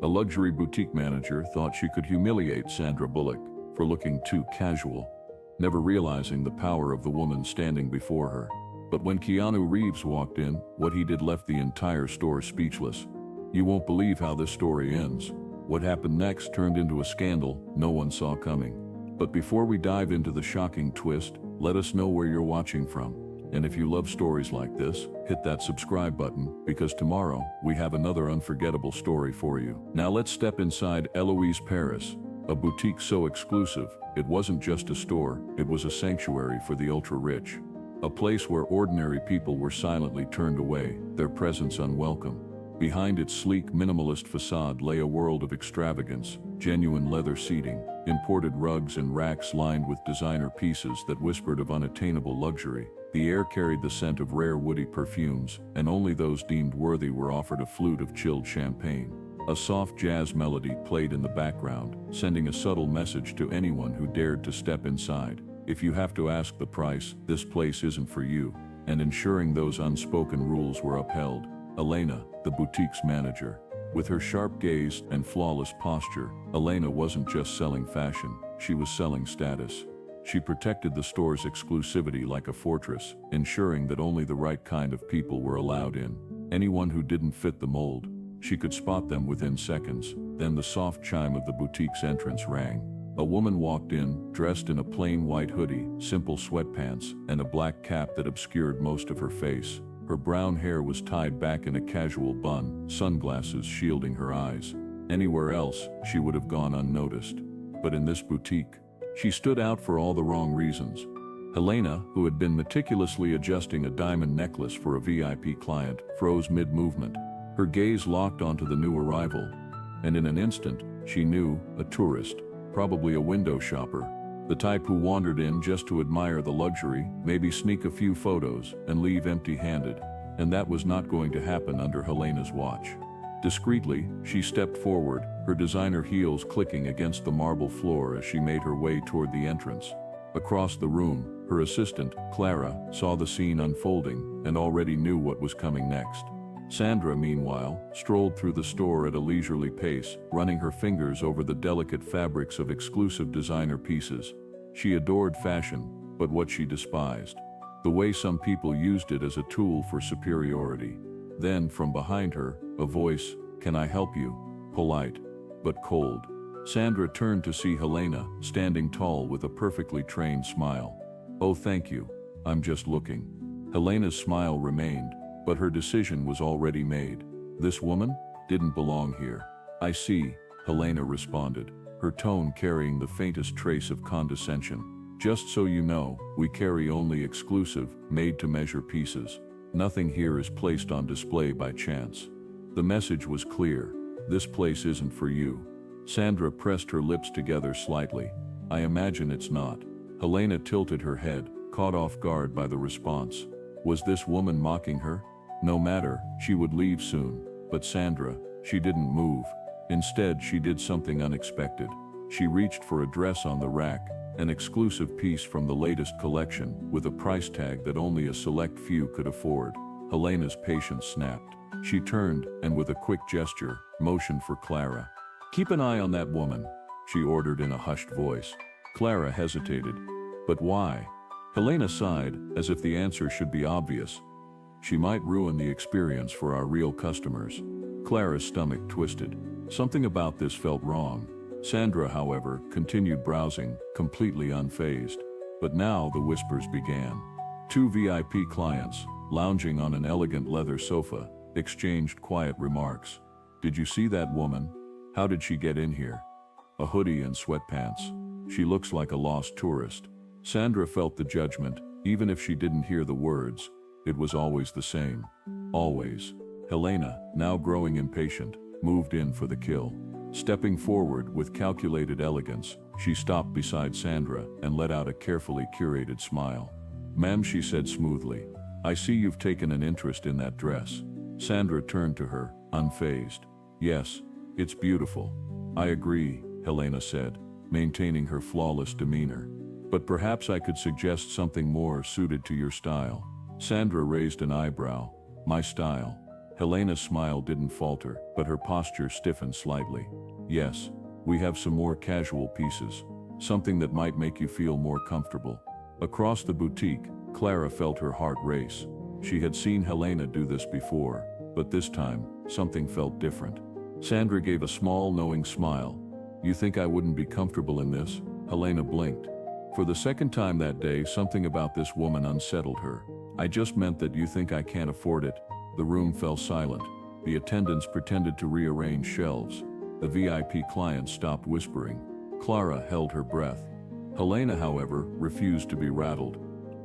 A luxury boutique manager thought she could humiliate Sandra Bullock for looking too casual, never realizing the power of the woman standing before her. But when Keanu Reeves walked in, what he did left the entire store speechless. You won't believe how this story ends. What happened next turned into a scandal no one saw coming. But before we dive into the shocking twist, let us know where you're watching from. And if you love stories like this, hit that subscribe button, because tomorrow we have another unforgettable story for you. Now let's step inside Eloise Paris, a boutique so exclusive, it wasn't just a store, it was a sanctuary for the ultra-rich. A place where ordinary people were silently turned away, their presence unwelcome. Behind its sleek, minimalist facade lay a world of extravagance, genuine leather seating, imported rugs and racks lined with designer pieces that whispered of unattainable luxury. The air carried the scent of rare woody perfumes, and only those deemed worthy were offered a flute of chilled champagne. A soft jazz melody played in the background, sending a subtle message to anyone who dared to step inside. If you have to ask the price, this place isn't for you. And ensuring those unspoken rules were upheld, Elena, the boutique's manager. With her sharp gaze and flawless posture, Elena wasn't just selling fashion, she was selling status. She protected the store's exclusivity like a fortress, ensuring that only the right kind of people were allowed in. Anyone who didn't fit the mold, she could spot them within seconds. Then the soft chime of the boutique's entrance rang. A woman walked in, dressed in a plain white hoodie, simple sweatpants, and a black cap that obscured most of her face. Her brown hair was tied back in a casual bun, sunglasses shielding her eyes. Anywhere else, she would have gone unnoticed. But in this boutique, she stood out for all the wrong reasons. Helena, who had been meticulously adjusting a diamond necklace for a VIP client, froze mid-movement. Her gaze locked onto the new arrival, and in an instant, she knew, a tourist, probably a window shopper, the type who wandered in just to admire the luxury, maybe sneak a few photos, and leave empty-handed. And that was not going to happen under Helena's watch. Discreetly, she stepped forward, her designer heels clicking against the marble floor as she made her way toward the entrance. Across the room, her assistant, Clara, saw the scene unfolding and already knew what was coming next. Sandra, meanwhile, strolled through the store at a leisurely pace, running her fingers over the delicate fabrics of exclusive designer pieces. She adored fashion, but what she despised, the way some people used it as a tool for superiority. Then, from behind her, a voice, "Can I help you?" Polite, but cold. Sandra turned to see Helena, standing tall with a perfectly trained smile. "Oh, thank you. I'm just looking." Helena's smile remained, but her decision was already made. This woman didn't belong here. "I see," Helena responded, her tone carrying the faintest trace of condescension. "Just so you know, we carry only exclusive, made-to-measure pieces. Nothing here is placed on display by chance." The message was clear. This place isn't for you. Sandra pressed her lips together slightly. "I imagine it's not." Helena tilted her head, caught off guard by the response. Was this woman mocking her? No matter, she would leave soon. But Sandra, she didn't move. Instead, she did something unexpected. She reached for a dress on the rack, an exclusive piece from the latest collection, with a price tag that only a select few could afford. Helena's patience snapped. She turned, and with a quick gesture, motioned for Clara. "Keep an eye on that woman," she ordered in a hushed voice. Clara hesitated. "But why?" Helena sighed, as if the answer should be obvious. "She might ruin the experience for our real customers." Clara's stomach twisted. Something about this felt wrong. Sandra, however, continued browsing, completely unfazed. But now the whispers began. Two VIP clients, lounging on an elegant leather sofa, exchanged quiet remarks. "Did you see that woman? How did she get in here? A hoodie and sweatpants. She looks like a lost tourist." Sandra felt the judgment, even if she didn't hear the words. It was always the same. Always. Helena, now growing impatient, moved in for the kill. Stepping forward with calculated elegance, she stopped beside Sandra and let out a carefully curated smile. "Ma'am," she said smoothly, "I see you've taken an interest in that dress." Sandra turned to her, unfazed. "Yes, it's beautiful." "I agree," Helena said, maintaining her flawless demeanor. "But perhaps I could suggest something more suited to your style." Sandra raised an eyebrow. "My style? Helena's smile didn't falter, but her posture stiffened slightly. Yes, we have some more casual pieces. Something that might make you feel more comfortable. Across the boutique, Clara felt her heart race. She had seen Helena do this before, but this time, something felt different. Sandra gave a small, knowing smile. You think I wouldn't be comfortable in this? Helena blinked. For the second time that day, something about this woman unsettled her. I just meant that you think I can't afford it. The room fell silent. The attendants pretended to rearrange shelves. The VIP clients stopped whispering. Clara held her breath. Helena, however, refused to be rattled.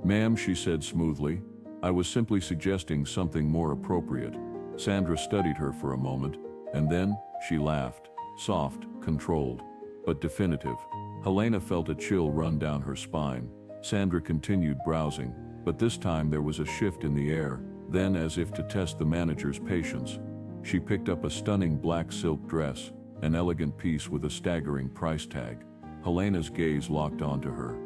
Ma'am, she said smoothly, I was simply suggesting something more appropriate. Sandra studied her for a moment, and then she laughed, soft, controlled, but definitive. Helena felt a chill run down her spine. Sandra continued browsing, but this time there was a shift in the air. Then, as if to test the manager's patience, she picked up a stunning black silk dress, an elegant piece with a staggering price tag. Helena's gaze locked onto her.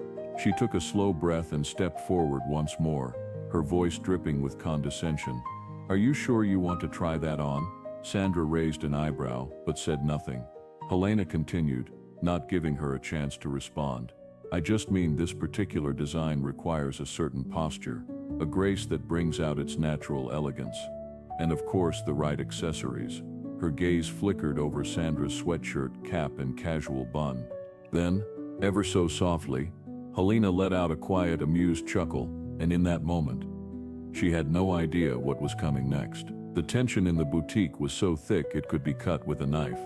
She took a slow breath and stepped forward once more, her voice dripping with condescension. Are you sure you want to try that on? Sandra raised an eyebrow, but said nothing. Helena continued, not giving her a chance to respond. I just mean this particular design requires a certain posture, a grace that brings out its natural elegance. And of course the right accessories. Her gaze flickered over Sandra's sweatshirt, cap and casual bun. Then, ever so softly, Helena let out a quiet, amused chuckle, and in that moment, she had no idea what was coming next. The tension in the boutique was so thick it could be cut with a knife.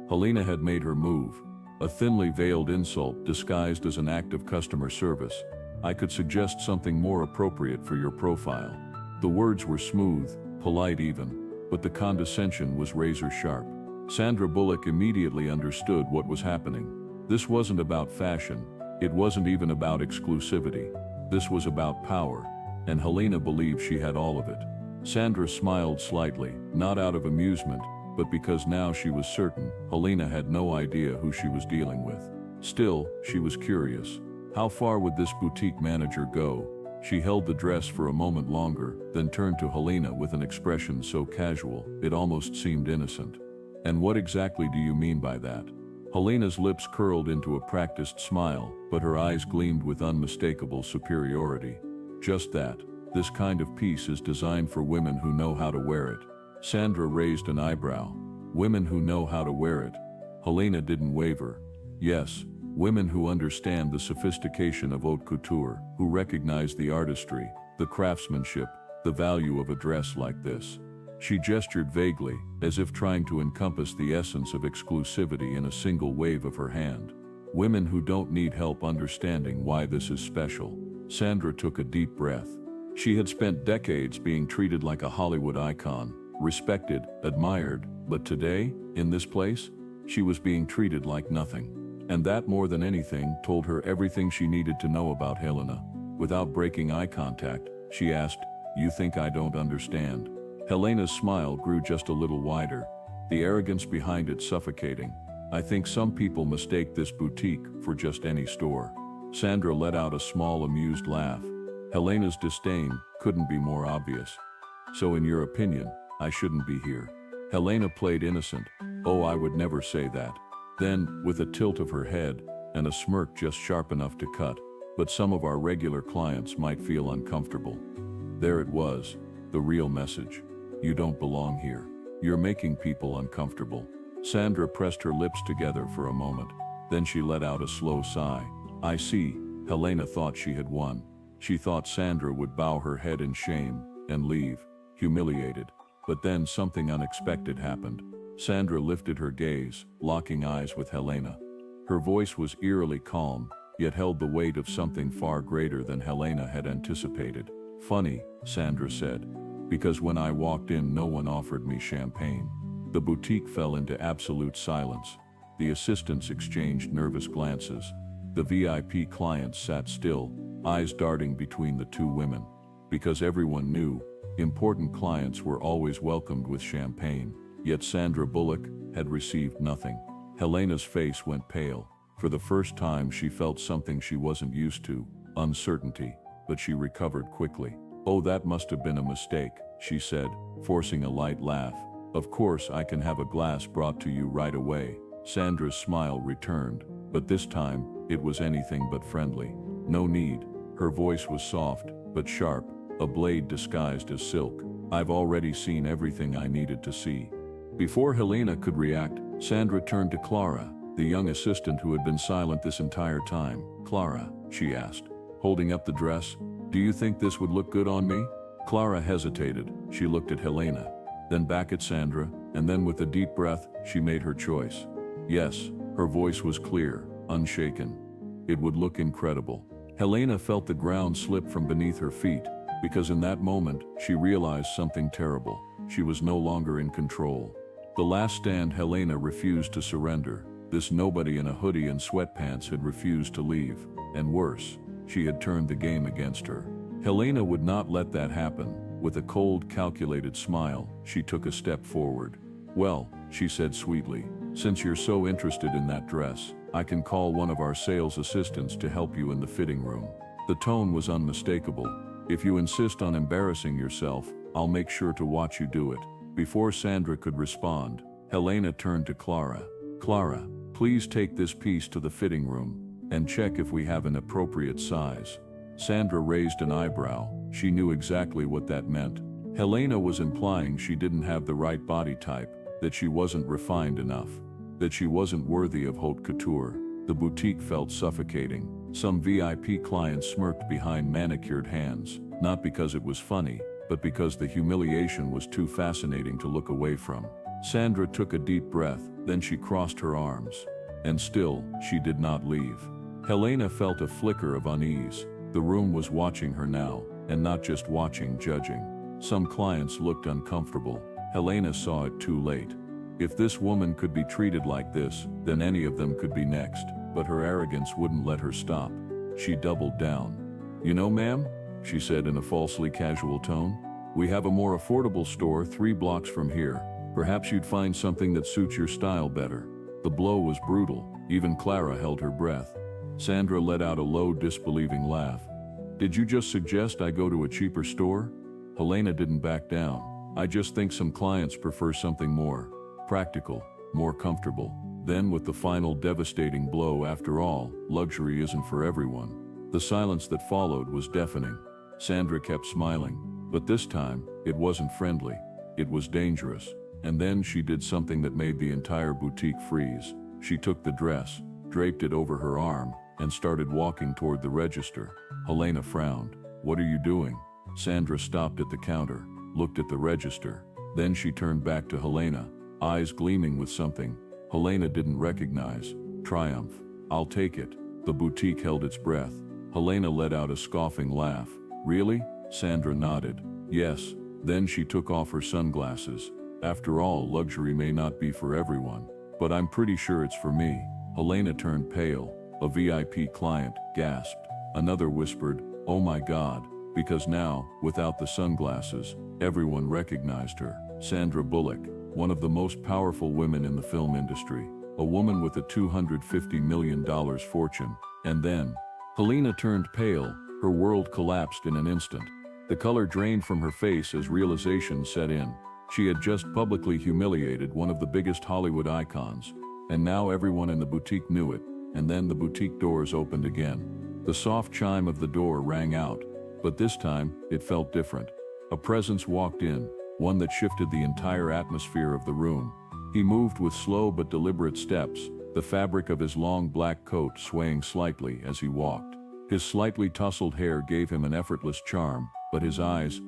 Helena had made her move, a thinly veiled insult disguised as an act of customer service. I could suggest something more appropriate for your profile. The words were smooth, polite even, but the condescension was razor sharp. Sandra Bullock immediately understood what was happening. This wasn't about fashion. It wasn't even about exclusivity. This was about power, and Helena believed she had all of it. Sandra smiled slightly, not out of amusement, but because now she was certain Helena had no idea who she was dealing with. Still, she was curious. How far would this boutique manager go? She held the dress for a moment longer, then turned to Helena with an expression so casual, it almost seemed innocent. And what exactly do you mean by that? Helena's lips curled into a practiced smile, but her eyes gleamed with unmistakable superiority. Just that. This kind of piece is designed for women who know how to wear it. Sandra raised an eyebrow. Women who know how to wear it. Helena didn't waver. Yes, women who understand the sophistication of haute couture, who recognize the artistry, the craftsmanship, the value of a dress like this. She gestured vaguely, as if trying to encompass the essence of exclusivity in a single wave of her hand. Women who don't need help understanding why this is special. Sandra took a deep breath. She had spent decades being treated like a Hollywood icon, respected, admired, but today, in this place, she was being treated like nothing. And that, more than anything, told her everything she needed to know about Helena. Without breaking eye contact, she asked, "You think I don't understand?" Helena's smile grew just a little wider, the arrogance behind it suffocating. I think some people mistake this boutique for just any store. Sandra let out a small, amused laugh. Helena's disdain couldn't be more obvious. So in your opinion, I shouldn't be here? Helena played innocent. Oh, I would never say that. Then, with a tilt of her head, and a smirk just sharp enough to cut, but some of our regular clients might feel uncomfortable. There it was, the real message. You don't belong here. You're making people uncomfortable. Sandra pressed her lips together for a moment. Then she let out a slow sigh. I see. Helena thought she had won. She thought Sandra would bow her head in shame and leave, humiliated. But then something unexpected happened. Sandra lifted her gaze, locking eyes with Helena. Her voice was eerily calm, yet held the weight of something far greater than Helena had anticipated. Funny, Sandra said, because when I walked in no one offered me champagne. The boutique fell into absolute silence. The assistants exchanged nervous glances. The VIP clients sat still, eyes darting between the two women. Because everyone knew, important clients were always welcomed with champagne. Yet Sandra Bullock had received nothing. Helena's face went pale. For the first time she felt something she wasn't used to, uncertainty, but she recovered quickly. "Oh, that must have been a mistake," she said, forcing a light laugh. "Of course I can have a glass brought to you right away." Sandra's smile returned, but this time, it was anything but friendly. "No need." Her voice was soft, but sharp, a blade disguised as silk. "I've already seen everything I needed to see." Before Helena could react, Sandra turned to Clara, the young assistant who had been silent this entire time. "Clara," she asked, holding up the dress, "do you think this would look good on me?" Clara hesitated. She looked at Helena, then back at Sandra, and then with a deep breath, she made her choice. Yes, her voice was clear, unshaken. It would look incredible. Helena felt the ground slip from beneath her feet, because in that moment, she realized something terrible. She was no longer in control. The last stand, Helena refused to surrender. This nobody in a hoodie and sweatpants had refused to leave, and worse, she had turned the game against her. Helena would not let that happen. With a cold, calculated smile, she took a step forward. "Well," she said sweetly, "since you're so interested in that dress, I can call one of our sales assistants to help you in the fitting room." The tone was unmistakable. "If you insist on embarrassing yourself, I'll make sure to watch you do it." Before Sandra could respond, Helena turned to Clara. "Clara, please take this piece to the fitting room and check if we have an appropriate size." Sandra raised an eyebrow. She knew exactly what that meant. Helena was implying she didn't have the right body type, that she wasn't refined enough, that she wasn't worthy of haute couture. The boutique felt suffocating. Some VIP clients smirked behind manicured hands, not because it was funny, but because the humiliation was too fascinating to look away from. Sandra took a deep breath, then she crossed her arms. And still, she did not leave. Helena felt a flicker of unease. The room was watching her now, and not just watching, judging. Some clients looked uncomfortable. Helena saw it too late. If this woman could be treated like this, then any of them could be next, but her arrogance wouldn't let her stop. She doubled down. "You know, ma'am," she said in a falsely casual tone, "we have a more affordable store 3 blocks from here. Perhaps you'd find something that suits your style better." The blow was brutal. Even Clara held her breath. Sandra let out a low, disbelieving laugh. "Did you just suggest I go to a cheaper store?" Helena didn't back down. "I just think some clients prefer something more practical, more comfortable." Then with the final devastating blow, after all, luxury isn't for everyone. The silence that followed was deafening. Sandra kept smiling, but this time, it wasn't friendly. It was dangerous. And then she did something that made the entire boutique freeze. She took the dress, draped it over her arm, and started walking toward the register. Helena frowned. "What are you doing?" Sandra stopped at the counter, looked at the register. Then she turned back to Helena, eyes gleaming with something Helena didn't recognize. Triumph. "I'll take it." The boutique held its breath. Helena let out a scoffing laugh. "Really?" Sandra nodded. "Yes." Then she took off her sunglasses. "After all, luxury may not be for everyone, but I'm pretty sure it's for me." Helena turned pale. A VIP client gasped. Another whispered, "Oh my God," because now, without the sunglasses, everyone recognized her. Sandra Bullock, one of the most powerful women in the film industry, a woman with a $250 million fortune. And then, Helena turned pale. Her world collapsed in an instant. The color drained from her face as realization set in. She had just publicly humiliated one of the biggest Hollywood icons, and now everyone in the boutique knew it. And then the boutique doors opened again. The soft chime of the door rang out, but this time, it felt different. A presence walked in, one that shifted the entire atmosphere of the room. He moved with slow but deliberate steps, the fabric of his long black coat swaying slightly as he walked. His slightly tousled hair gave him an effortless charm, but his eyes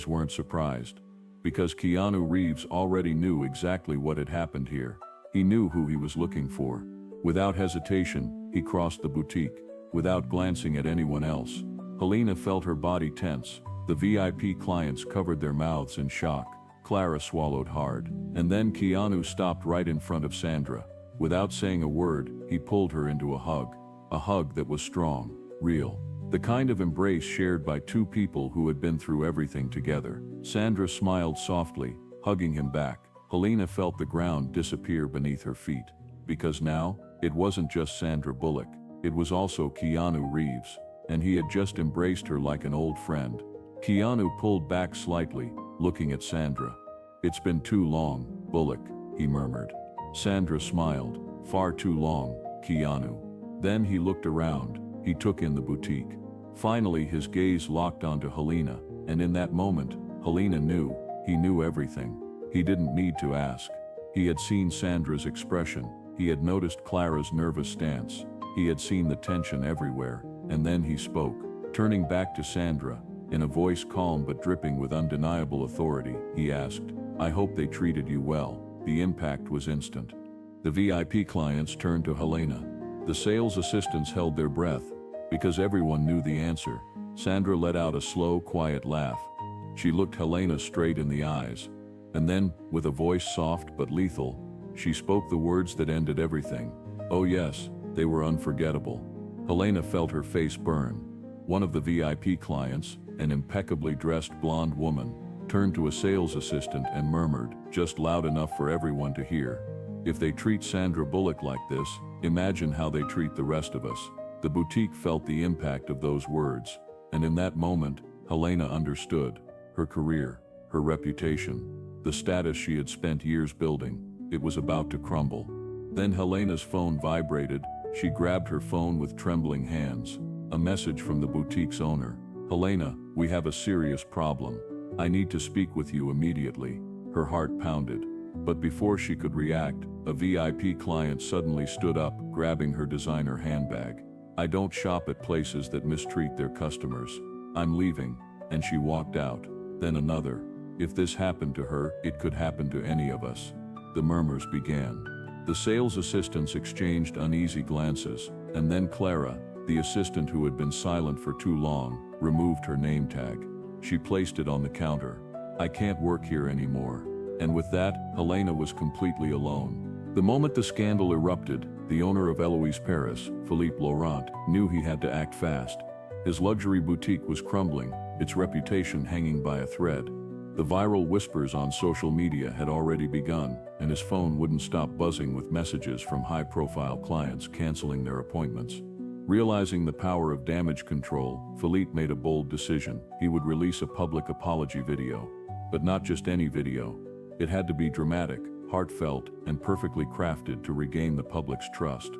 weren't surprised. Because Keanu Reeves already knew exactly what had happened here. He knew who he was looking for. Without hesitation, he crossed the boutique, without glancing at anyone else. Helena felt her body tense. The VIP clients covered their mouths in shock. Clara swallowed hard. And then Keanu stopped right in front of Sandra. Without saying a word, he pulled her into a hug. A hug that was strong, real. The kind of embrace shared by two people who had been through everything together. Sandra smiled softly, hugging him back. Helena felt the ground disappear beneath her feet. Because now, it wasn't just Sandra Bullock. It was also Keanu Reeves. And he had just embraced her like an old friend. Keanu pulled back slightly, looking at Sandra. "It's been too long, Bullock," he murmured. Sandra smiled. "Far too long, Keanu." Then he looked around. He took in the boutique. Finally his gaze locked onto Helena, and in that moment, Helena knew. He knew everything. He didn't need to ask. He had seen Sandra's expression. He had noticed Clara's nervous stance. He had seen the tension everywhere, and then he spoke. Turning back to Sandra, in a voice calm but dripping with undeniable authority, he asked, "I hope they treated you well." The impact was instant. The VIP clients turned to Helena. The sales assistants held their breath, because everyone knew the answer. Sandra let out a slow, quiet laugh. She looked Helena straight in the eyes. And then, with a voice soft but lethal, she spoke the words that ended everything. Oh yes, they were unforgettable. Helena felt her face burn. One of the VIP clients, an impeccably dressed blonde woman, turned to a sales assistant and murmured, just loud enough for everyone to hear, "If they treat Sandra Bullock like this, imagine how they treat the rest of us." The boutique felt the impact of those words, and in that moment, Helena understood. Her career, her reputation, the status she had spent years building, it was about to crumble. Then Helena's phone vibrated. She grabbed her phone with trembling hands. A message from the boutique's owner. "Helena, we have a serious problem. I need to speak with you immediately." Her heart pounded. But before she could react, a VIP client suddenly stood up, grabbing her designer handbag. "I don't shop at places that mistreat their customers. I'm leaving," and she walked out. Then another. If this happened to her, it could happen to any of us. The murmurs began. The sales assistants exchanged uneasy glances, and then Clara, the assistant who had been silent for too long, removed her name tag. She placed it on the counter. "I can't work here anymore." And with that, Helena was completely alone. The moment the scandal erupted, the owner of Eloise Paris, Philippe Laurent, knew he had to act fast. His luxury boutique was crumbling, its reputation hanging by a thread. The viral whispers on social media had already begun, and his phone wouldn't stop buzzing with messages from high-profile clients canceling their appointments. Realizing the power of damage control, Philippe made a bold decision. He would release a public apology video. But not just any video. It had to be dramatic, heartfelt, and perfectly crafted to regain the public's trust.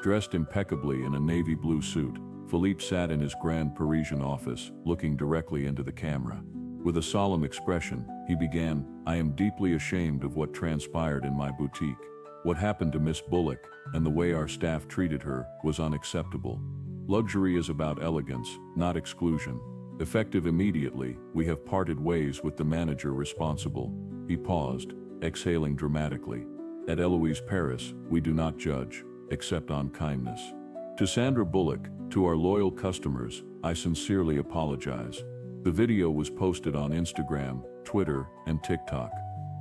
Dressed impeccably in a navy blue suit, Philippe sat in his grand Parisian office, looking directly into the camera. With a solemn expression, he began, "I am deeply ashamed of what transpired in my boutique. What happened to Miss Bullock, and the way our staff treated her, was unacceptable. Luxury is about elegance, not exclusion. Effective immediately, we have parted ways with the manager responsible." He paused, exhaling dramatically. "At Eloise Paris, we do not judge, except on kindness. To Sandra Bullock, to our loyal customers, I sincerely apologize." The video was posted on Instagram, Twitter, and TikTok.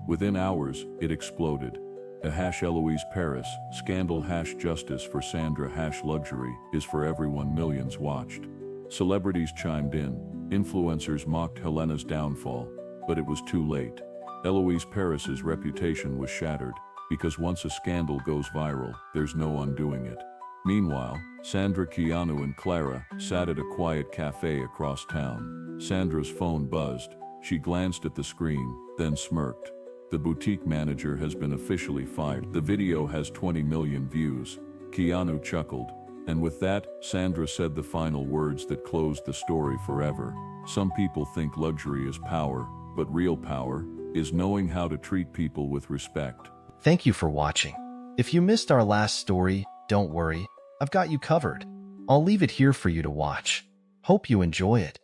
Within hours, it exploded. A #Eloise Paris, scandal #justice for Sandra #luxury is for everyone millions watched. Celebrities chimed in, influencers mocked Helena's downfall, but it was too late. Eloise Paris's reputation was shattered, because once a scandal goes viral, there's no undoing it. Meanwhile, Sandra, Keanu, and Clara sat at a quiet cafe across town. Sandra's phone buzzed. She glanced at the screen, then smirked. The boutique manager has been officially fired. The video has 20 million views. Keanu chuckled. And with that, Sandra said the final words that closed the story forever. "Some people think luxury is power, but real power is knowing how to treat people with respect." Thank you for watching. If you missed our last story, don't worry, I've got you covered. I'll leave it here for you to watch. Hope you enjoy it.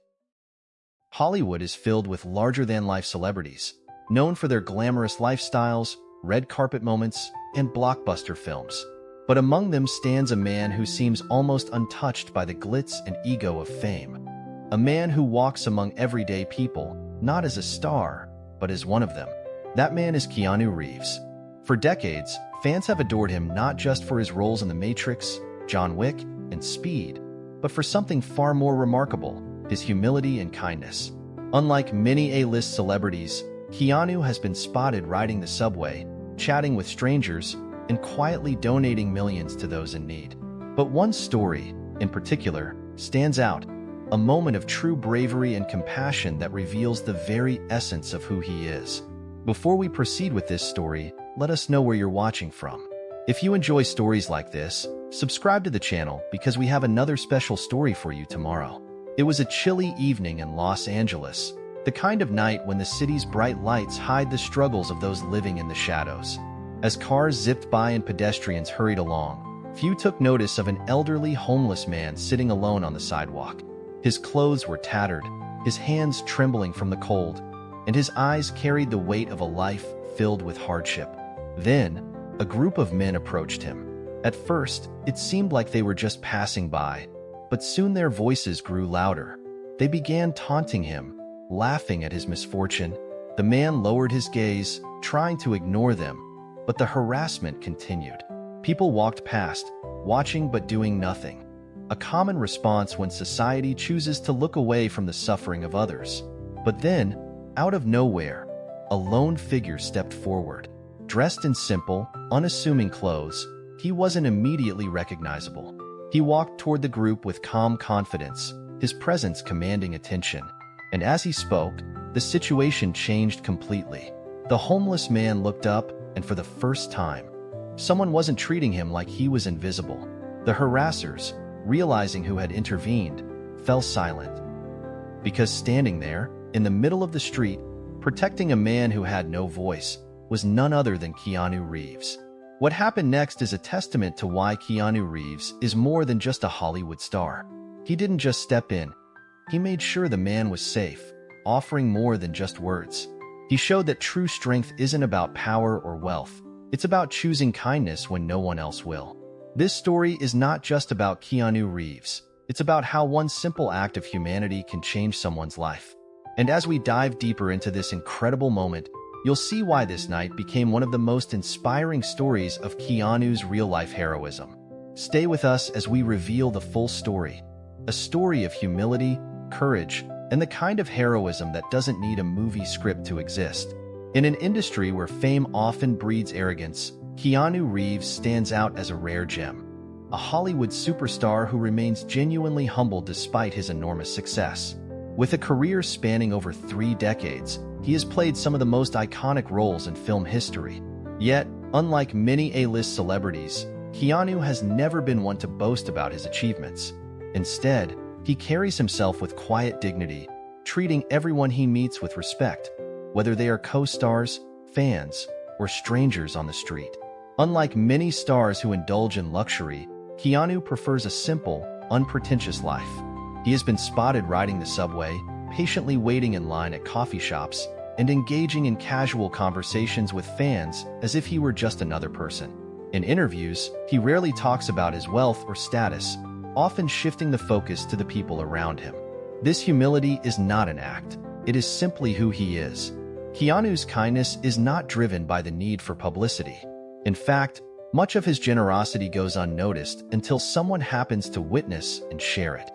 Hollywood is filled with larger-than-life celebrities, known for their glamorous lifestyles, red carpet moments, and blockbuster films. But among them stands a man who seems almost untouched by the glitz and ego of fame. A man who walks among everyday people, not as a star, but as one of them. That man is Keanu Reeves. For decades, fans have adored him not just for his roles in The Matrix, John Wick, and Speed, but for something far more remarkable, his humility and kindness. Unlike many A-list celebrities, Keanu has been spotted riding the subway, chatting with strangers, and quietly donating millions to those in need. But one story, in particular, stands out. a moment of true bravery and compassion that reveals the very essence of who he is. Before we proceed with this story, let us know where you're watching from. If you enjoy stories like this, subscribe to the channel because we have another special story for you tomorrow. It was a chilly evening in Los Angeles, the kind of night when the city's bright lights hide the struggles of those living in the shadows. As cars zipped by and pedestrians hurried along, few took notice of an elderly homeless man sitting alone on the sidewalk. His clothes were tattered, his hands trembling from the cold, and his eyes carried the weight of a life filled with hardship. Then, a group of men approached him. At first, it seemed like they were just passing by, but soon their voices grew louder. They began taunting him, laughing at his misfortune. The man lowered his gaze, trying to ignore them, but the harassment continued. People walked past, watching but doing nothing. A common response when society chooses to look away from the suffering of others. But then, out of nowhere, a lone figure stepped forward. Dressed in simple, unassuming clothes, he wasn't immediately recognizable. He walked toward the group with calm confidence, his presence commanding attention. And as he spoke, the situation changed completely. The homeless man looked up, and for the first time, someone wasn't treating him like he was invisible. The harassers, realizing who had intervened, fell silent. Because standing there, in the middle of the street, protecting a man who had no voice, was none other than Keanu Reeves. What happened next is a testament to why Keanu Reeves is more than just a Hollywood star. He didn't just step in. He made sure the man was safe, offering more than just words. He showed that true strength isn't about power or wealth. It's about choosing kindness when no one else will. This story is not just about Keanu Reeves. It's about how one simple act of humanity can change someone's life. And as we dive deeper into this incredible moment, you'll see why this night became one of the most inspiring stories of Keanu's real-life heroism. Stay with us as we reveal the full story. A story of humility, courage, and the kind of heroism that doesn't need a movie script to exist. In an industry where fame often breeds arrogance, Keanu Reeves stands out as a rare gem. A Hollywood superstar who remains genuinely humble despite his enormous success. With a career spanning over 3 decades, he has played some of the most iconic roles in film history. Yet, unlike many A-list celebrities, Keanu has never been one to boast about his achievements. Instead, he carries himself with quiet dignity, treating everyone he meets with respect, whether they are co-stars, fans, or strangers on the street. Unlike many stars who indulge in luxury, Keanu prefers a simple, unpretentious life. He has been spotted riding the subway, patiently waiting in line at coffee shops, and engaging in casual conversations with fans as if he were just another person. In interviews, he rarely talks about his wealth or status, often shifting the focus to the people around him. This humility is not an act. It is simply who he is. Keanu's kindness is not driven by the need for publicity. In fact, much of his generosity goes unnoticed until someone happens to witness and share it.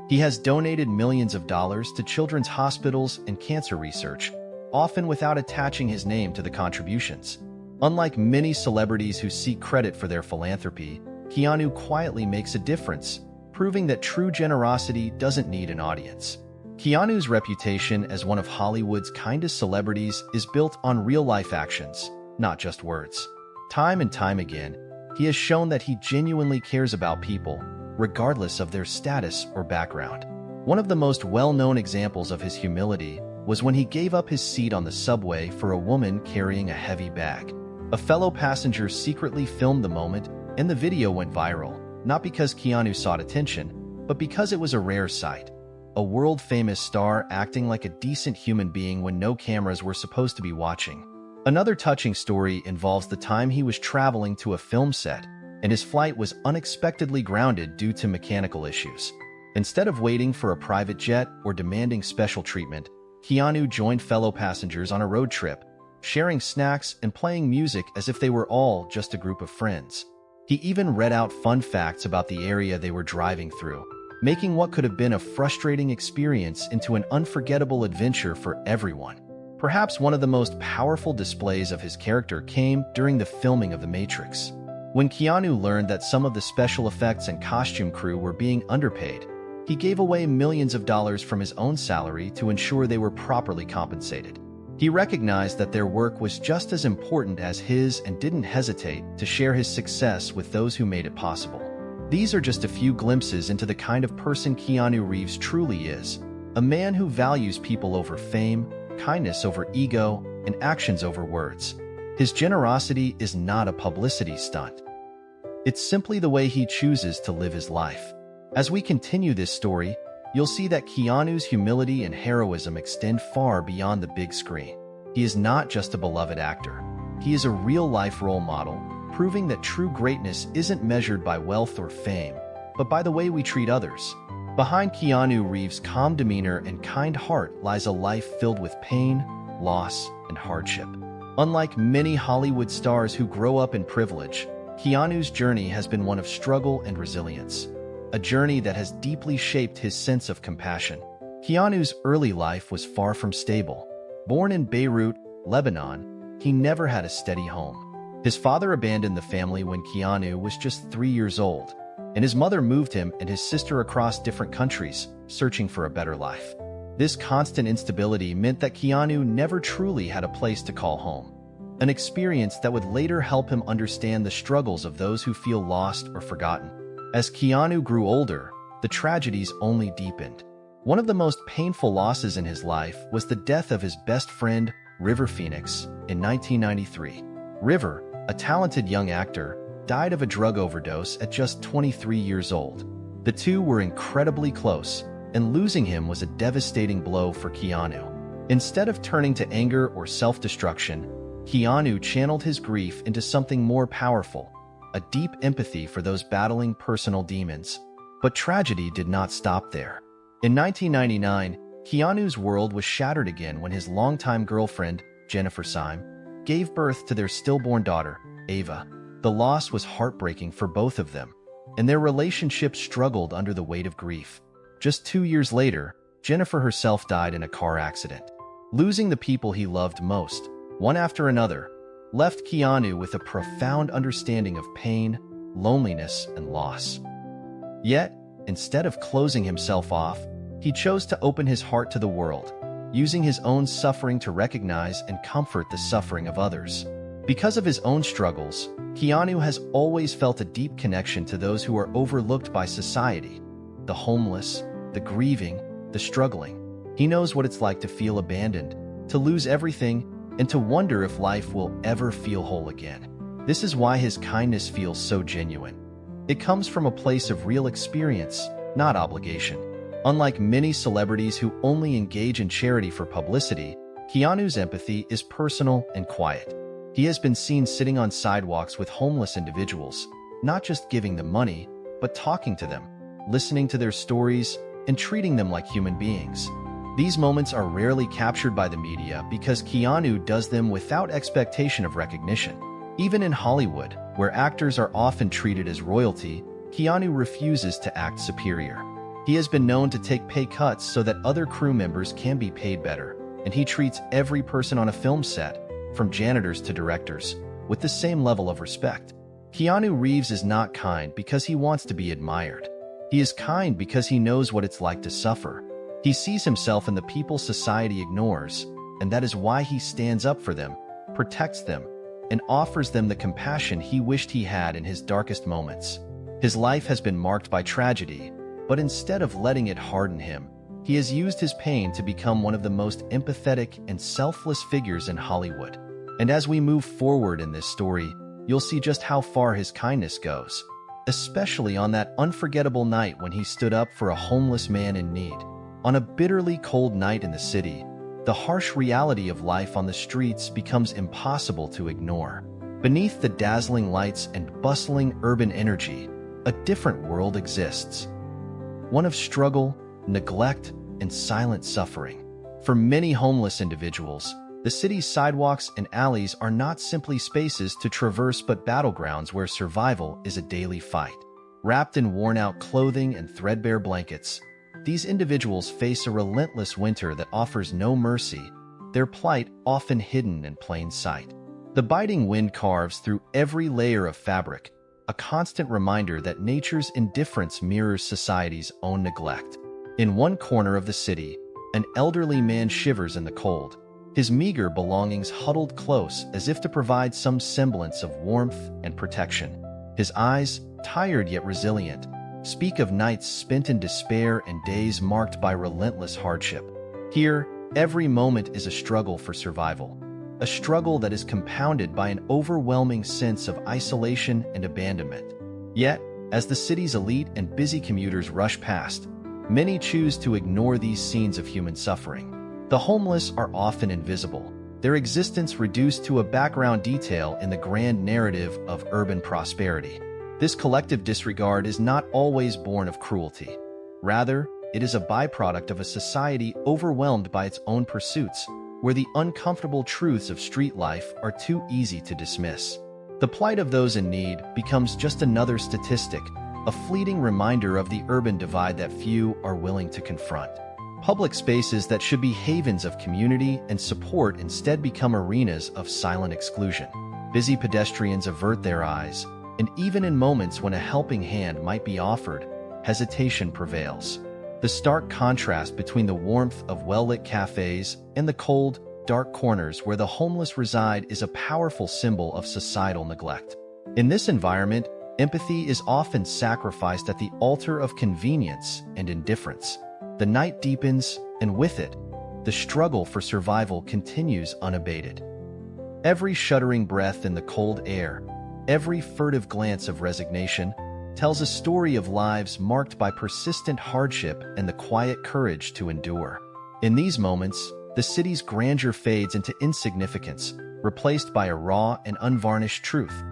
He has donated millions of dollars to children's hospitals and cancer research, often without attaching his name to the contributions. Unlike many celebrities who seek credit for their philanthropy, Keanu quietly makes a difference, proving that true generosity doesn't need an audience. Keanu's reputation as one of Hollywood's kindest celebrities is built on real-life actions, not just words. Time and time again, he has shown that he genuinely cares about people, regardless of their status or background. One of the most well-known examples of his humility was when he gave up his seat on the subway for a woman carrying a heavy bag. A fellow passenger secretly filmed the moment, and the video went viral, not because Keanu sought attention, but because it was a rare sight. A world-famous star acting like a decent human being when no cameras were supposed to be watching. Another touching story involves the time he was traveling to a film set, and his flight was unexpectedly grounded due to mechanical issues. Instead of waiting for a private jet or demanding special treatment, Keanu joined fellow passengers on a road trip, sharing snacks and playing music as if they were all just a group of friends. He even read out fun facts about the area they were driving through, making what could have been a frustrating experience into an unforgettable adventure for everyone. Perhaps one of the most powerful displays of his character came during the filming of The Matrix. When Keanu learned that some of the special effects and costume crew were being underpaid, He gave away millions of dollars from his own salary to ensure they were properly compensated. He recognized that their work was just as important as his and didn't hesitate to share his success with those who made it possible. These are just a few glimpses into the kind of person Keanu Reeves truly is, a man who values people over fame, kindness over ego, and actions over words. His generosity is not a publicity stunt. It's simply the way he chooses to live his life. As we continue this story, you'll see that Keanu's humility and heroism extend far beyond the big screen. He is not just a beloved actor. He is a real-life role model, proving that true greatness isn't measured by wealth or fame, but by the way we treat others. Behind Keanu Reeves' calm demeanor and kind heart lies a life filled with pain, loss, and hardship. Unlike many Hollywood stars who grow up in privilege, Keanu's journey has been one of struggle and resilience, a journey that has deeply shaped his sense of compassion. Keanu's early life was far from stable. Born in Beirut, Lebanon, he never had a steady home. His father abandoned the family when Keanu was just 3 years old, and his mother moved him and his sister across different countries, searching for a better life. This constant instability meant that Keanu never truly had a place to call home, an experience that would later help him understand the struggles of those who feel lost or forgotten. As Keanu grew older, the tragedies only deepened. One of the most painful losses in his life was the death of his best friend, River Phoenix, in 1993. River, a talented young actor, died of a drug overdose at just 23 years old. The two were incredibly close, and losing him was a devastating blow for Keanu. Instead of turning to anger or self-destruction, Keanu channeled his grief into something more powerful, a deep empathy for those battling personal demons. But tragedy did not stop there. In 1999, Keanu's world was shattered again when his longtime girlfriend, Jennifer Syme, gave birth to their stillborn daughter, Ava. The loss was heartbreaking for both of them, and their relationship struggled under the weight of grief. Just 2 years later, Jennifer herself died in a car accident. Losing the people he loved most, one after another, left Keanu with a profound understanding of pain, loneliness, and loss. Yet, instead of closing himself off, he chose to open his heart to the world, using his own suffering to recognize and comfort the suffering of others. Because of his own struggles, Keanu has always felt a deep connection to those who are overlooked by society, the homeless, the grieving, the struggling. He knows what it's like to feel abandoned, to lose everything, and to wonder if life will ever feel whole again. This is why his kindness feels so genuine. It comes from a place of real experience, not obligation. Unlike many celebrities who only engage in charity for publicity, Keanu's empathy is personal and quiet. He has been seen sitting on sidewalks with homeless individuals, not just giving them money, but talking to them, listening to their stories, and treating them like human beings. These moments are rarely captured by the media because Keanu does them without expectation of recognition. Even in Hollywood, where actors are often treated as royalty, Keanu refuses to act superior. He has been known to take pay cuts so that other crew members can be paid better, and he treats every person on a film set, from janitors to directors, with the same level of respect. Keanu Reeves is not kind because he wants to be admired. He is kind because he knows what it's like to suffer. He sees himself in the people society ignores, and that is why he stands up for them, protects them, and offers them the compassion he wished he had in his darkest moments. His life has been marked by tragedy, but instead of letting it harden him, he has used his pain to become one of the most empathetic and selfless figures in Hollywood. And as we move forward in this story, you'll see just how far his kindness goes, especially on that unforgettable night when he stood up for a homeless man in need. On a bitterly cold night in the city, the harsh reality of life on the streets becomes impossible to ignore. Beneath the dazzling lights and bustling urban energy, a different world exists. One of struggle, neglect, and silent suffering. For many homeless individuals, the city's sidewalks and alleys are not simply spaces to traverse but battlegrounds where survival is a daily fight. Wrapped in worn-out clothing and threadbare blankets, these individuals face a relentless winter that offers no mercy, their plight often hidden in plain sight. The biting wind carves through every layer of fabric, a constant reminder that nature's indifference mirrors society's own neglect. In one corner of the city, an elderly man shivers in the cold, his meager belongings huddled close as if to provide some semblance of warmth and protection. His eyes, tired yet resilient, speak of nights spent in despair and days marked by relentless hardship. Here, every moment is a struggle for survival, a struggle that is compounded by an overwhelming sense of isolation and abandonment. Yet, as the city's elite and busy commuters rush past, many choose to ignore these scenes of human suffering. The homeless are often invisible, their existence reduced to a background detail in the grand narrative of urban prosperity. This collective disregard is not always born of cruelty. Rather, it is a byproduct of a society overwhelmed by its own pursuits, where the uncomfortable truths of street life are too easy to dismiss. The plight of those in need becomes just another statistic, a fleeting reminder of the urban divide that few are willing to confront. Public spaces that should be havens of community and support instead become arenas of silent exclusion. Busy pedestrians avert their eyes, and even in moments when a helping hand might be offered, hesitation prevails. The stark contrast between the warmth of well-lit cafes and the cold, dark corners where the homeless reside is a powerful symbol of societal neglect. In this environment, empathy is often sacrificed at the altar of convenience and indifference. The night deepens, and with it, the struggle for survival continues unabated. Every shuddering breath in the cold air, every furtive glance of resignation, tells a story of lives marked by persistent hardship and the quiet courage to endure. In these moments, the city's grandeur fades into insignificance, replaced by a raw and unvarnished truth.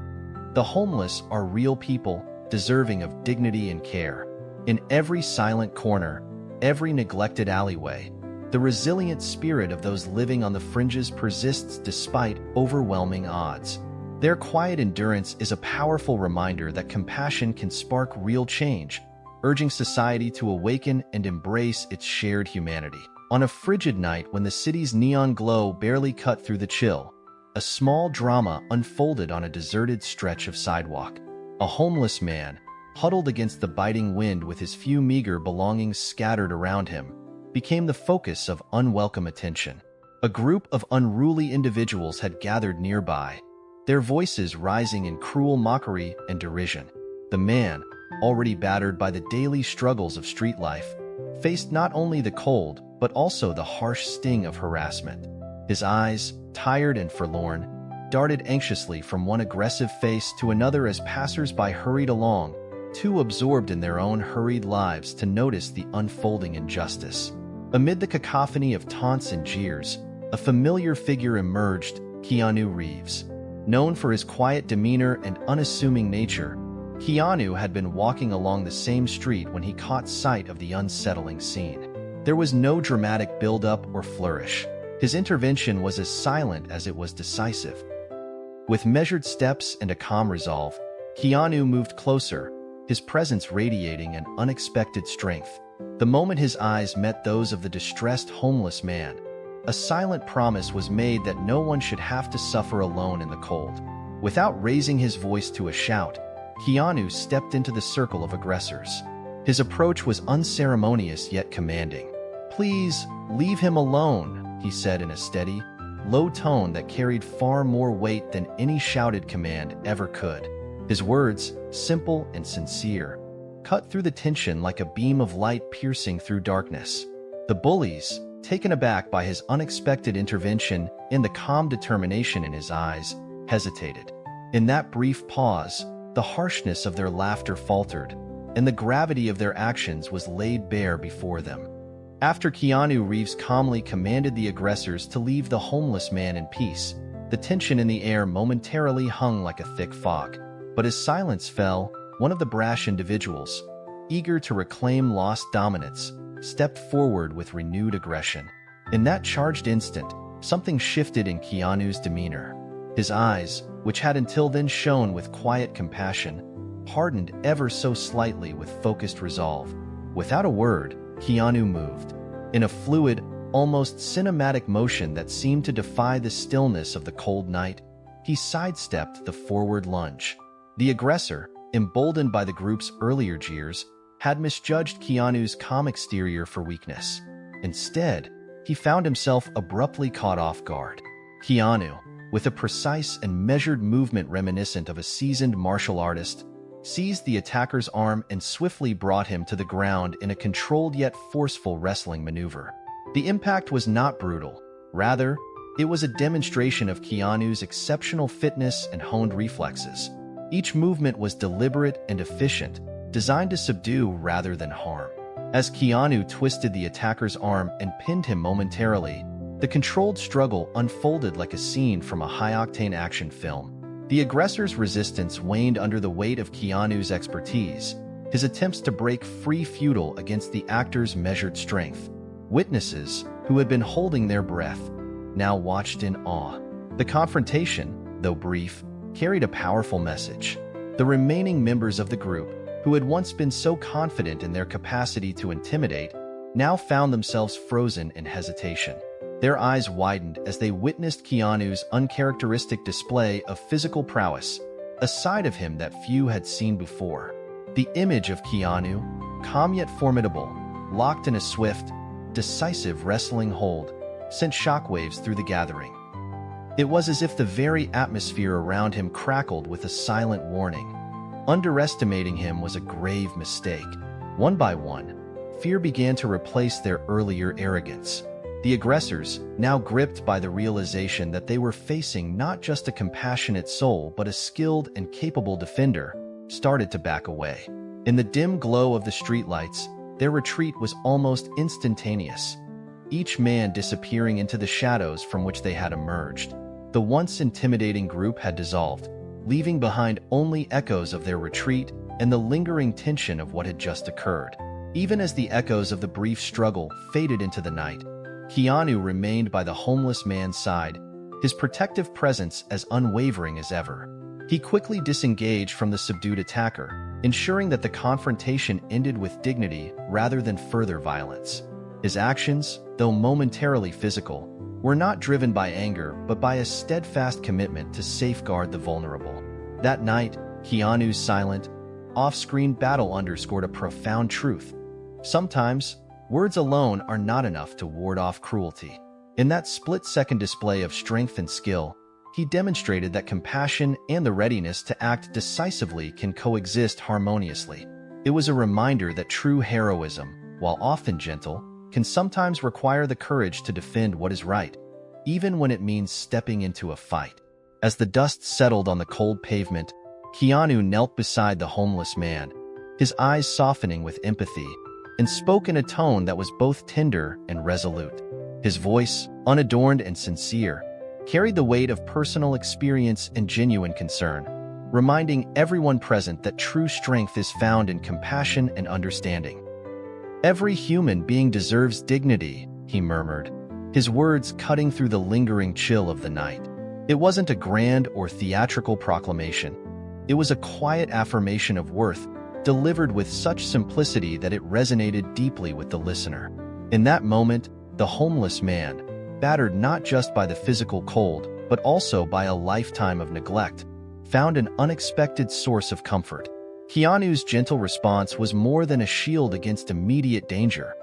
The homeless are real people, deserving of dignity and care. In every silent corner, every neglected alleyway, the resilient spirit of those living on the fringes persists despite overwhelming odds. Their quiet endurance is a powerful reminder that compassion can spark real change, urging society to awaken and embrace its shared humanity. On a frigid night when the city's neon glow barely cut through the chill, a small drama unfolded on a deserted stretch of sidewalk. A homeless man, huddled against the biting wind with his few meager belongings scattered around him, became the focus of unwelcome attention. A group of unruly individuals had gathered nearby, their voices rising in cruel mockery and derision. The man, already battered by the daily struggles of street life, faced not only the cold, but also the harsh sting of harassment. His eyes, tired and forlorn, darted anxiously from one aggressive face to another as passers-by hurried along, too absorbed in their own hurried lives to notice the unfolding injustice. Amid the cacophony of taunts and jeers, a familiar figure emerged, Keanu Reeves. Known for his quiet demeanor and unassuming nature, Keanu had been walking along the same street when he caught sight of the unsettling scene. There was no dramatic build-up or flourish. His intervention was as silent as it was decisive. With measured steps and a calm resolve, Keanu moved closer, his presence radiating an unexpected strength. The moment his eyes met those of the distressed homeless man, a silent promise was made that no one should have to suffer alone in the cold. Without raising his voice to a shout, Keanu stepped into the circle of aggressors. His approach was unceremonious yet commanding. "Please, leave him alone," he said in a steady, low tone that carried far more weight than any shouted command ever could. His words, simple and sincere, cut through the tension like a beam of light piercing through darkness. The bullies, taken aback by his unexpected intervention and the calm determination in his eyes, hesitated. In that brief pause, the harshness of their laughter faltered, and the gravity of their actions was laid bare before them. After Keanu Reeves calmly commanded the aggressors to leave the homeless man in peace, the tension in the air momentarily hung like a thick fog. But as silence fell, one of the brash individuals, eager to reclaim lost dominance, stepped forward with renewed aggression. In that charged instant, something shifted in Keanu's demeanor. His eyes, which had until then shone with quiet compassion, hardened ever so slightly with focused resolve. Without a word, Keanu moved. In a fluid, almost cinematic motion that seemed to defy the stillness of the cold night, he sidestepped the forward lunge. The aggressor, emboldened by the group's earlier jeers, had misjudged Keanu's calm exterior for weakness. Instead, he found himself abruptly caught off guard. Keanu, with a precise and measured movement reminiscent of a seasoned martial artist, seized the attacker's arm and swiftly brought him to the ground in a controlled yet forceful wrestling maneuver. The impact was not brutal. Rather, it was a demonstration of Keanu's exceptional fitness and honed reflexes. Each movement was deliberate and efficient, designed to subdue rather than harm. As Keanu twisted the attacker's arm and pinned him momentarily, the controlled struggle unfolded like a scene from a high-octane action film. The aggressor's resistance waned under the weight of Keanu's expertise, his attempts to break free futile against the actor's measured strength. Witnesses, who had been holding their breath, now watched in awe. The confrontation, though brief, carried a powerful message. The remaining members of the group, who had once been so confident in their capacity to intimidate, now found themselves frozen in hesitation. Their eyes widened as they witnessed Keanu's uncharacteristic display of physical prowess, a side of him that few had seen before. The image of Keanu, calm yet formidable, locked in a swift, decisive wrestling hold, sent shockwaves through the gathering. It was as if the very atmosphere around him crackled with a silent warning. Underestimating him was a grave mistake. One by one, fear began to replace their earlier arrogance. The aggressors, now gripped by the realization that they were facing not just a compassionate soul but a skilled and capable defender, started to back away. In the dim glow of the streetlights, their retreat was almost instantaneous, each man disappearing into the shadows from which they had emerged. The once intimidating group had dissolved, leaving behind only echoes of their retreat and the lingering tension of what had just occurred. Even as the echoes of the brief struggle faded into the night, Keanu remained by the homeless man's side, his protective presence as unwavering as ever. He quickly disengaged from the subdued attacker, ensuring that the confrontation ended with dignity rather than further violence. His actions, though momentarily physical, were not driven by anger but by a steadfast commitment to safeguard the vulnerable. That night, Keanu's silent, off-screen battle underscored a profound truth. Sometimes, words alone are not enough to ward off cruelty. In that split-second display of strength and skill, he demonstrated that compassion and the readiness to act decisively can coexist harmoniously. It was a reminder that true heroism, while often gentle, can sometimes require the courage to defend what is right, even when it means stepping into a fight. As the dust settled on the cold pavement, Keanu knelt beside the homeless man, his eyes softening with empathy, and spoke in a tone that was both tender and resolute. His voice, unadorned and sincere, carried the weight of personal experience and genuine concern, reminding everyone present that true strength is found in compassion and understanding. "Every human being deserves dignity," he murmured, his words cutting through the lingering chill of the night. It wasn't a grand or theatrical proclamation. It was a quiet affirmation of worth, delivered with such simplicity that it resonated deeply with the listener. In that moment, the homeless man, battered not just by the physical cold, but also by a lifetime of neglect, found an unexpected source of comfort. Keanu's gentle response was more than a shield against immediate danger.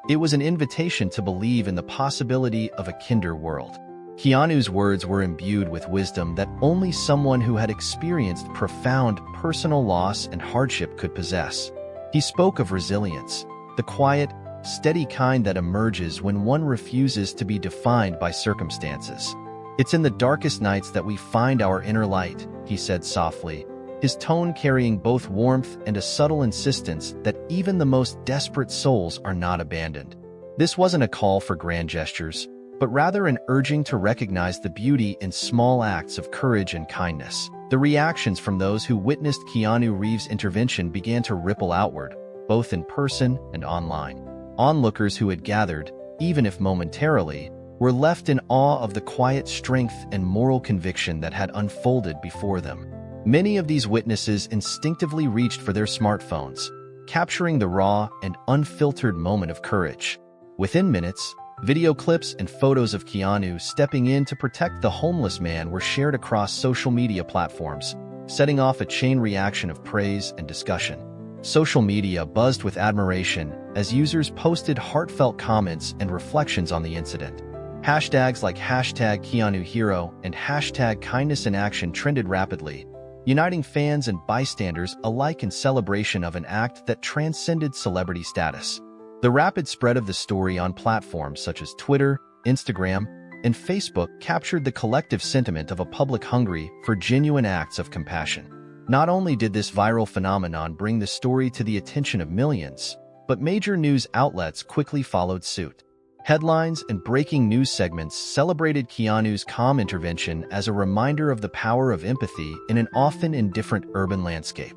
It was an invitation to believe in the possibility of a kinder world. Keanu's words were imbued with wisdom that only someone who had experienced profound personal loss and hardship could possess. He spoke of resilience, the quiet, steady kind that emerges when one refuses to be defined by circumstances. "It's in the darkest nights that we find our inner light," he said softly, his tone carrying both warmth and a subtle insistence that even the most desperate souls are not abandoned. This wasn't a call for grand gestures, but rather an urging to recognize the beauty in small acts of courage and kindness. The reactions from those who witnessed Keanu Reeves' intervention began to ripple outward, both in person and online. Onlookers who had gathered, even if momentarily, were left in awe of the quiet strength and moral conviction that had unfolded before them. Many of these witnesses instinctively reached for their smartphones, capturing the raw and unfiltered moment of courage. Within minutes, video clips and photos of Keanu stepping in to protect the homeless man were shared across social media platforms, setting off a chain reaction of praise and discussion. Social media buzzed with admiration as users posted heartfelt comments and reflections on the incident. Hashtags like #KeanuHero and #KindnessInAction trended rapidly, uniting fans and bystanders alike in celebration of an act that transcended celebrity status. The rapid spread of the story on platforms such as Twitter, Instagram, and Facebook captured the collective sentiment of a public hungry for genuine acts of compassion. Not only did this viral phenomenon bring the story to the attention of millions, but major news outlets quickly followed suit. Headlines and breaking news segments celebrated Keanu's calm intervention as a reminder of the power of empathy in an often indifferent urban landscape.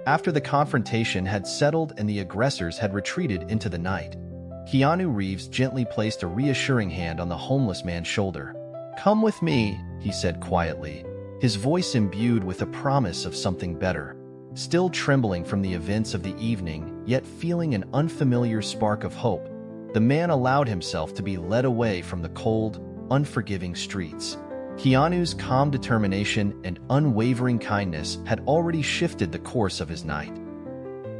After the confrontation had settled and the aggressors had retreated into the night, Keanu Reeves gently placed a reassuring hand on the homeless man's shoulder. "Come with me," he said quietly, his voice imbued with a promise of something better. Still trembling from the events of the evening, yet feeling an unfamiliar spark of hope, the man allowed himself to be led away from the cold, unforgiving streets. Keanu's calm determination and unwavering kindness had already shifted the course of his night,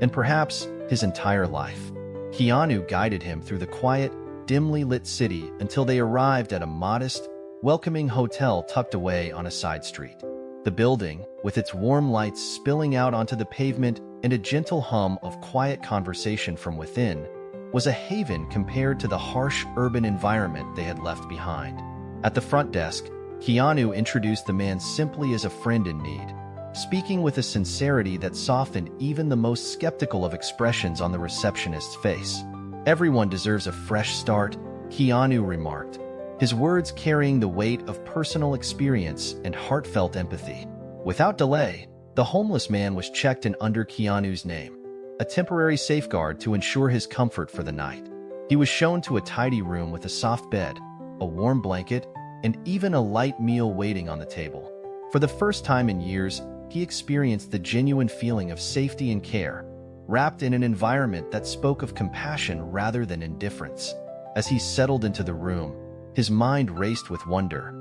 and perhaps his entire life. Keanu guided him through the quiet, dimly lit city until they arrived at a modest, welcoming hotel tucked away on a side street. The building, with its warm lights spilling out onto the pavement and a gentle hum of quiet conversation from within, was a haven compared to the harsh urban environment they had left behind. At the front desk, Keanu introduced the man simply as a friend in need, speaking with a sincerity that softened even the most skeptical of expressions on the receptionist's face. "Everyone deserves a fresh start," Keanu remarked, his words carrying the weight of personal experience and heartfelt empathy. Without delay, the homeless man was checked in under Keanu's name, a temporary safeguard to ensure his comfort for the night. He was shown to a tidy room with a soft bed, a warm blanket, and even a light meal waiting on the table. For the first time in years, he experienced the genuine feeling of safety and care, wrapped in an environment that spoke of compassion rather than indifference. As he settled into the room, his mind raced with wonder.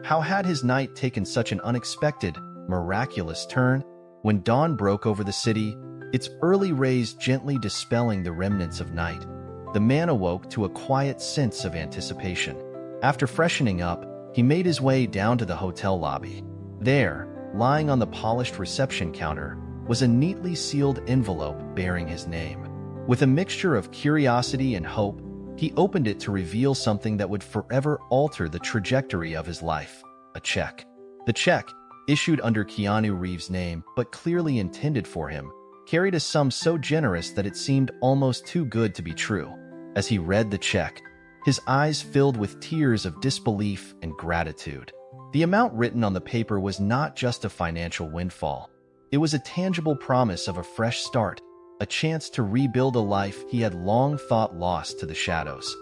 How had his night taken such an unexpected, miraculous turn? When dawn broke over the city, its early rays gently dispelling the remnants of night, the man awoke to a quiet sense of anticipation. After freshening up, he made his way down to the hotel lobby. There, lying on the polished reception counter, was a neatly sealed envelope bearing his name. With a mixture of curiosity and hope, he opened it to reveal something that would forever alter the trajectory of his life: a check. The check, issued under Keanu Reeves' name but clearly intended for him, carried a sum so generous that it seemed almost too good to be true. As he read the check, his eyes filled with tears of disbelief and gratitude. The amount written on the paper was not just a financial windfall. It was a tangible promise of a fresh start, a chance to rebuild a life he had long thought lost to the shadows.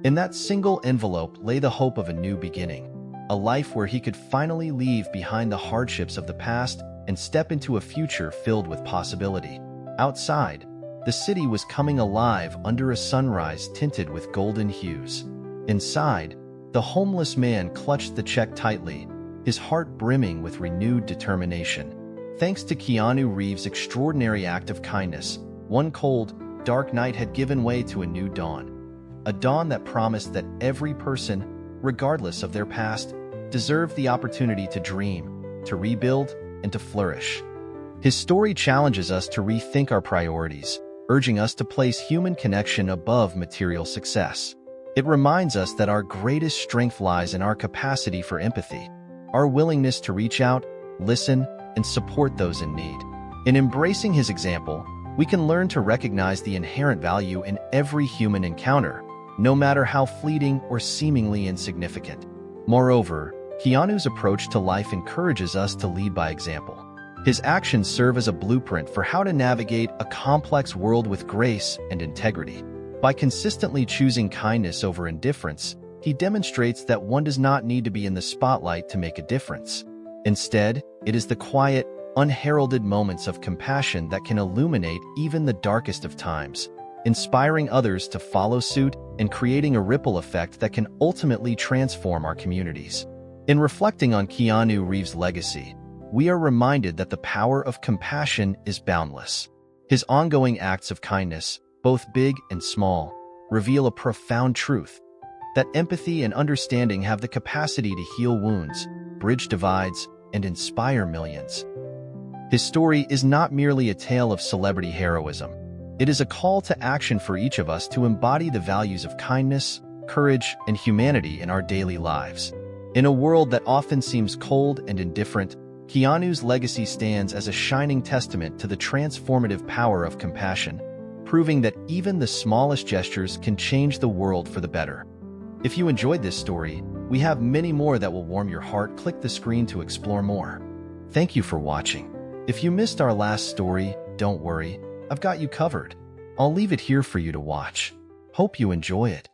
In that single envelope lay the hope of a new beginning, a life where he could finally leave behind the hardships of the past and step into a future filled with possibility. Outside, the city was coming alive under a sunrise tinted with golden hues. Inside, the homeless man clutched the check tightly, his heart brimming with renewed determination. Thanks to Keanu Reeves' extraordinary act of kindness, one cold, dark night had given way to a new dawn. A dawn that promised that every person, regardless of their past, deserved the opportunity to dream, to rebuild, and to flourish. His story challenges us to rethink our priorities, urging us to place human connection above material success. It reminds us that our greatest strength lies in our capacity for empathy, our willingness to reach out, listen, and support those in need. In embracing his example, we can learn to recognize the inherent value in every human encounter, no matter how fleeting or seemingly insignificant. Moreover, Keanu's approach to life encourages us to lead by example. His actions serve as a blueprint for how to navigate a complex world with grace and integrity. By consistently choosing kindness over indifference, he demonstrates that one does not need to be in the spotlight to make a difference. Instead, it is the quiet, unheralded moments of compassion that can illuminate even the darkest of times, inspiring others to follow suit and creating a ripple effect that can ultimately transform our communities. In reflecting on Keanu Reeves' legacy, we are reminded that the power of compassion is boundless. His ongoing acts of kindness, both big and small, reveal a profound truth: that empathy and understanding have the capacity to heal wounds, bridge divides, and inspire millions. His story is not merely a tale of celebrity heroism. It is a call to action for each of us to embody the values of kindness, courage, and humanity in our daily lives. In a world that often seems cold and indifferent, Keanu's legacy stands as a shining testament to the transformative power of compassion, proving that even the smallest gestures can change the world for the better. If you enjoyed this story, we have many more that will warm your heart. Click the screen to explore more. Thank you for watching. If you missed our last story, don't worry, I've got you covered. I'll leave it here for you to watch. Hope you enjoy it.